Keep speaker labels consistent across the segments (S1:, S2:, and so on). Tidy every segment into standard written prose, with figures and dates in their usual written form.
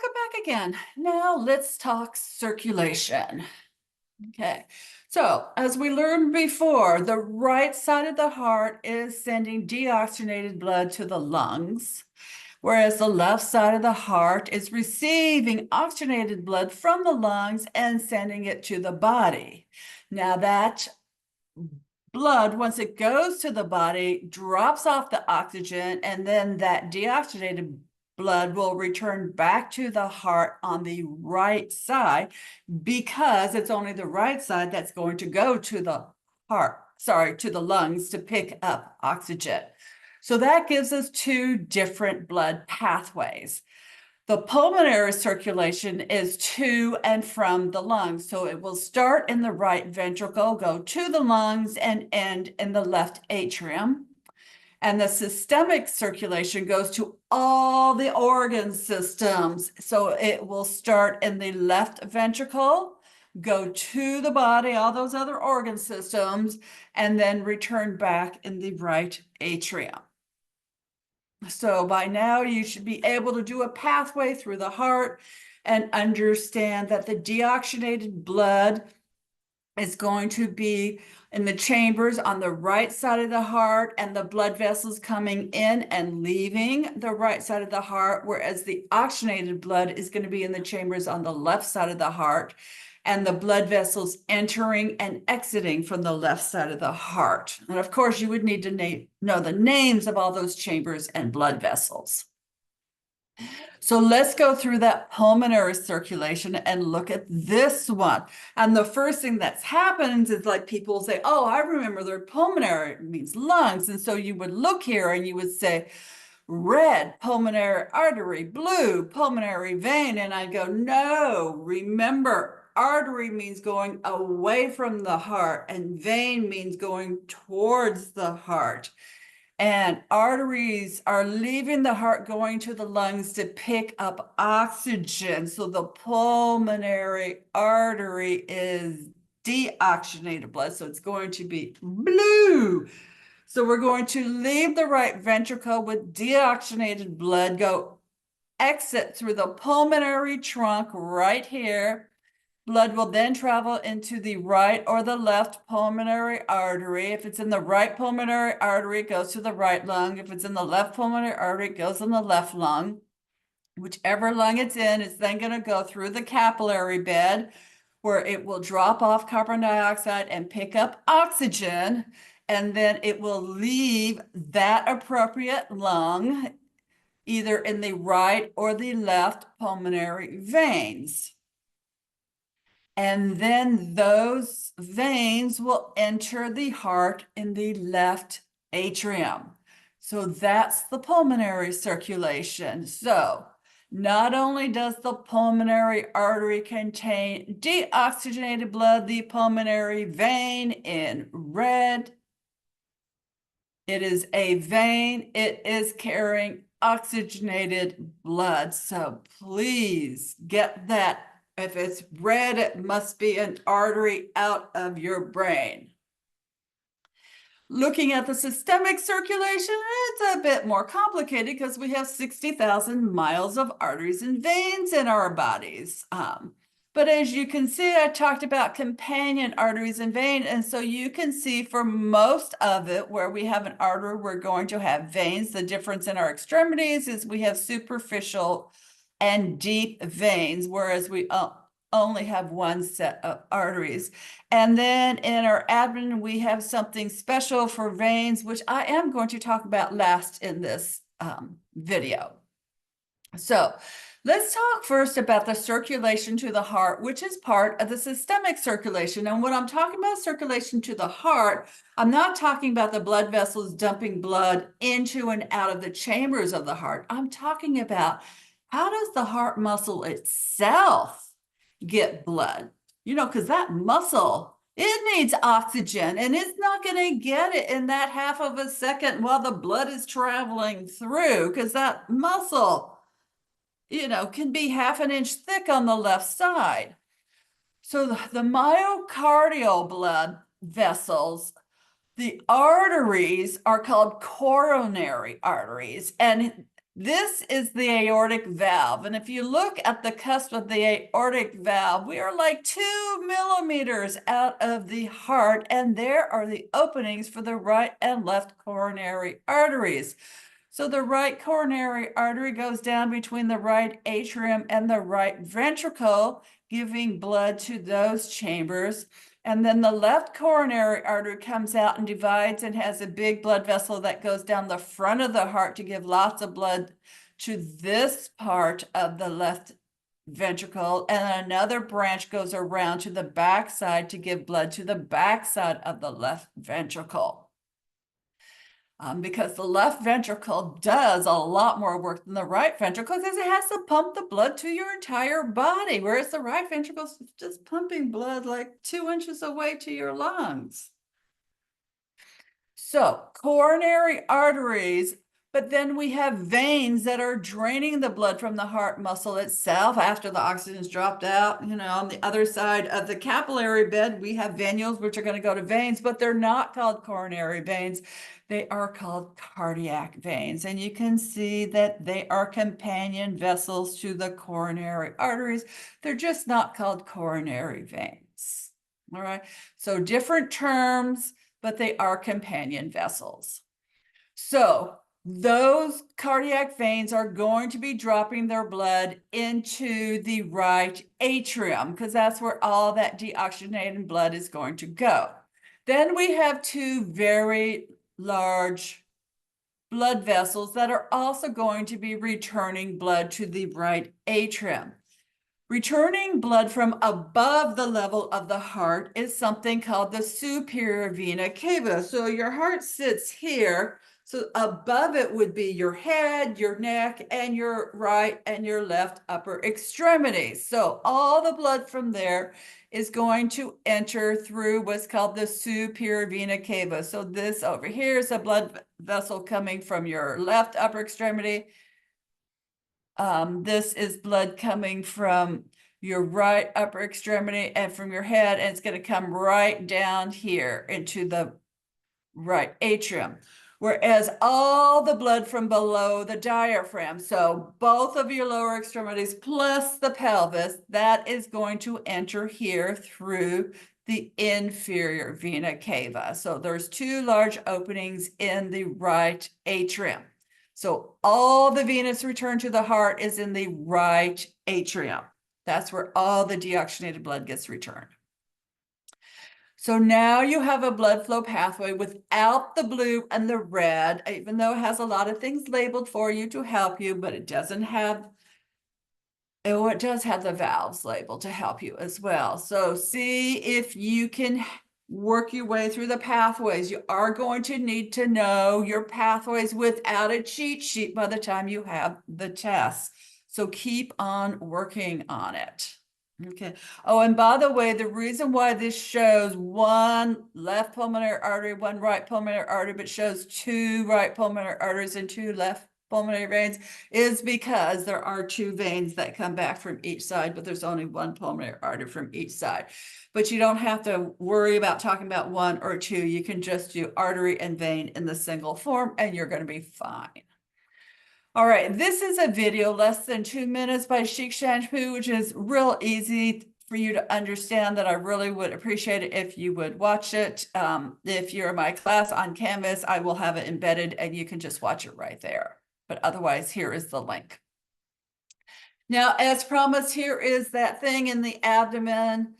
S1: welcome back again. Now let's talk circulation. Okay, so as we learned before, the right side of the heart is sending deoxygenated blood to the lungs, whereas the left side of the heart is receiving oxygenated blood from the lungs and sending it to the body. Now that blood, once it goes to the body, drops off the oxygen, and then that deoxygenated blood will return back to the heart on the right side because it's only the right side that's going to go to the to the lungs to pick up oxygen. So that gives us two different blood pathways. The pulmonary circulation is to and from the lungs. So it will start in the right ventricle, go to the lungs, and end in the left atrium. And the systemic circulation goes to all the organ systems. So it will start in the left ventricle, go to the body, all those other organ systems, and then return back in the right atrium. So by now you should be able to do a pathway through the heart and understand that the deoxygenated blood is going to be in the chambers on the right side of the heart, and the blood vessels coming in and leaving the right side of the heart, whereas the oxygenated blood is going to be in the chambers on the left side of the heart, and the blood vessels entering and exiting from the left side of the heart. And of course, you would need to know the names of all those chambers and blood vessels. So let's go through that pulmonary circulation and look at this one. And the first thing that happens is like people say, oh, I remember their pulmonary means lungs. And so you would look here and you would say, red, pulmonary artery, blue, pulmonary vein. And I go, no, remember, artery means going away from the heart and vein means going towards the heart. And arteries are leaving the heart, going to the lungs to pick up oxygen. So the pulmonary artery is deoxygenated blood. So it's going to be blue. So we're going to leave the right ventricle with deoxygenated blood, go exit through the pulmonary trunk right here. Blood will then travel into the right or the left pulmonary artery. If it's in the right pulmonary artery, it goes to the right lung. If it's in the left pulmonary artery, it goes in the left lung. Whichever lung it's in, it's then going to go through the capillary bed where it will drop off carbon dioxide and pick up oxygen. And then it will leave that appropriate lung either in the right or the left pulmonary veins. And then those veins will enter the heart in the left atrium. So that's the pulmonary circulation. So not only does the pulmonary artery contain deoxygenated blood, the pulmonary vein in red, it is a vein, it is carrying oxygenated blood. So please get that. If it's red, it must be an artery out of your brain. Looking at the systemic circulation, it's a bit more complicated because we have 60,000 miles of arteries and veins in our bodies. But as you can see, I talked about companion arteries and veins. And so you can see for most of it, where we have an artery, we're going to have veins. The difference in our extremities is we have superficial and deep veins, whereas we only have one set of arteries. And then in our abdomen, we have something special for veins, which I am going to talk about last in this video. So let's talk first about the circulation to the heart, which is part of the systemic circulation. And when I'm talking about circulation to the heart, I'm not talking about the blood vessels dumping blood into and out of the chambers of the heart. I'm talking about how does the heart muscle itself get blood? You know, because that muscle, it needs oxygen and it's not going to get it in that half of a second while the blood is traveling through, because that muscle, you know, can be half an inch thick on the left side. So the myocardial blood vessels, the arteries are called coronary arteries, and This is the aortic valve. And if you look at the cusp of the aortic valve, we are like 2 millimeters out of the heart, and there are the openings for the right and left coronary arteries. So the right coronary artery goes down between the right atrium and the right ventricle, giving blood to those chambers. And then the left coronary artery comes out and divides and has a big blood vessel that goes down the front of the heart to give lots of blood to this part of the left ventricle. And another branch goes around to the backside to give blood to the backside of the left ventricle. Because the left ventricle does a lot more work than the right ventricle because it has to pump the blood to your entire body, whereas the right ventricle is just pumping blood like 2 inches away to your lungs. So coronary arteries, but then we have veins that are draining the blood from the heart muscle itself after the oxygen's dropped out. You know, on the other side of the capillary bed, we have venules, which are going to go to veins, but they're not called coronary veins. They are called cardiac veins. And you can see that they are companion vessels to the coronary arteries. They're just not called coronary veins. All right. So different terms, but they are companion vessels. So those cardiac veins are going to be dropping their blood into the right atrium because that's where all that deoxygenated blood is going to go. Then we have two very large blood vessels that are also going to be returning blood to the right atrium. Returning blood from above the level of the heart is something called the superior vena cava. So your heart sits here. So above it would be your head, your neck, and your right and your left upper extremities. So all the blood from there is going to enter through what's called the superior vena cava. So this over here is a blood vessel coming from your left upper extremity. This is blood coming from your right upper extremity and from your head, and it's going to come right down here into the right atrium. Whereas all the blood from below the diaphragm, so both of your lower extremities plus the pelvis, that is going to enter here through the inferior vena cava. So there's two large openings in the right atrium. So all the venous return to the heart is in the right atrium. That's where all the deoxygenated blood gets returned. So now you have a blood flow pathway without the blue and the red, even though it has a lot of things labeled for you to help you, but it doesn't have, oh, it does have the valves labeled to help you as well. So see if you can work your way through the pathways. You are going to need to know your pathways without a cheat sheet by the time you have the test. So keep on working on it. Okay. Oh, and by the way, the reason why this shows one left pulmonary artery, one right pulmonary artery, but shows two right pulmonary arteries and two left pulmonary veins is because there are two veins that come back from each side, but there's only one pulmonary artery from each side. But you don't have to worry about talking about one or two. You can just do artery and vein in the single form, and you're going to be fine. All right, this is a video less than 2 minutes by Chic Shampoo, which is real easy for you to understand that I really would appreciate it if you would watch it. If you're in my class on Canvas, I will have it embedded and you can just watch it right there. But otherwise, here is the link. Now, as promised, here is that thing in the abdomen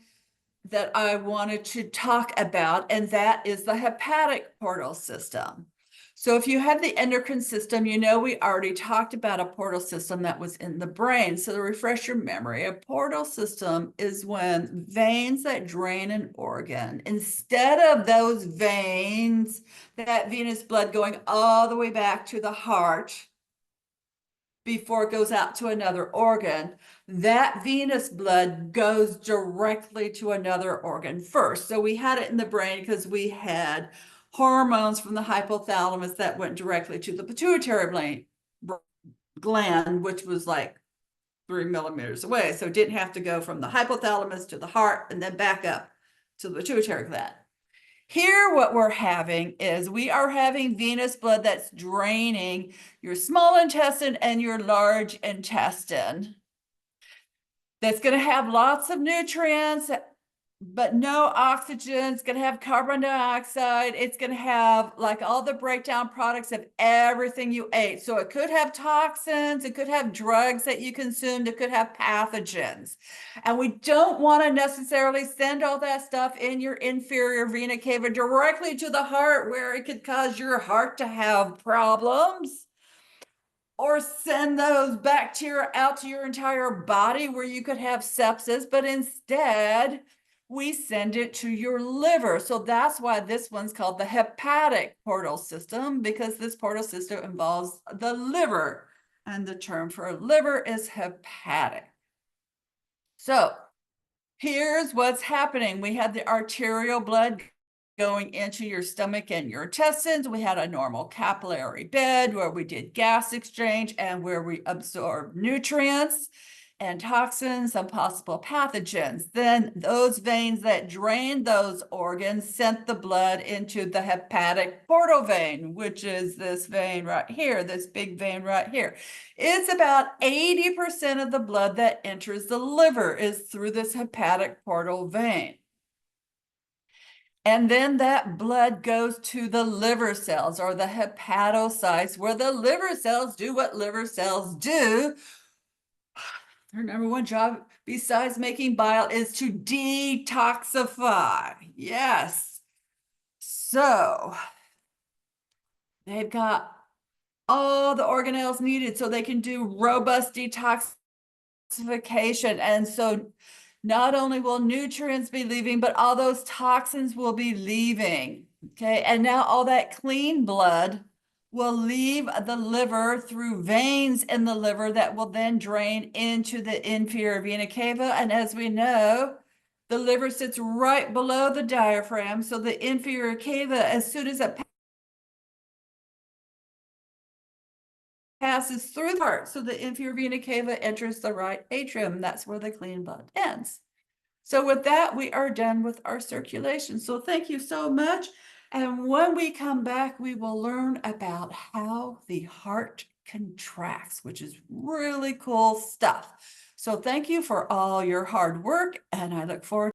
S1: that I wanted to talk about, and that is the hepatic portal system. So if you have the endocrine system, you know we already talked about a portal system that was in the brain. So to refresh your memory, a portal system is when veins that drain an organ, instead of those veins, that venous blood going all the way back to the heart before it goes out to another organ, that venous blood goes directly to another organ first. So we had it in the brain because we had hormones from the hypothalamus that went directly to the pituitary gland, which was like 3 millimeters away. So it didn't have to go from the hypothalamus to the heart and then back up to the pituitary gland. Here, what we're having is we are having venous blood that's draining your small intestine and your large intestine. That's going to have lots of nutrients, but no oxygen. It's going to have carbon dioxide. It's going to have like all the breakdown products of everything you ate. So it could have toxins, it could have drugs that you consumed, it could have pathogens. And we don't want to necessarily send all that stuff in your inferior vena cava directly to the heart, where it could cause your heart to have problems, or send those bacteria out to your entire body where you could have sepsis, but instead we send it to your liver. So that's why this one's called the hepatic portal system, because this portal system involves the liver, and the term for liver is hepatic. So here's what's happening. We had the arterial blood going into your stomach and your intestines. We had a normal capillary bed where we did gas exchange and where we absorbed nutrients and toxins and possible pathogens. Then those veins that drained those organs sent the blood into the hepatic portal vein, which is this vein right here, this big vein right here. It's about 80% of the blood that enters the liver is through this hepatic portal vein. And then that blood goes to the liver cells, or the hepatocytes, where the liver cells do what liver cells do. Their number one job, besides making bile, is to detoxify. Yes. So they've got all the organelles needed so they can do robust detoxification. And so not only will nutrients be leaving, but all those toxins will be leaving. Okay. And now all that clean blood will leave the liver through veins in the liver that will then drain into the inferior vena cava. And as we know, the liver sits right below the diaphragm. So the inferior cava, as soon as it passes through the heart, so the inferior vena cava enters the right atrium. That's where the clean blood ends. So with that, we are done with our circulation. So thank you so much. And when we come back, we will learn about how the heart contracts, which is really cool stuff. So thank you for all your hard work, and I look forward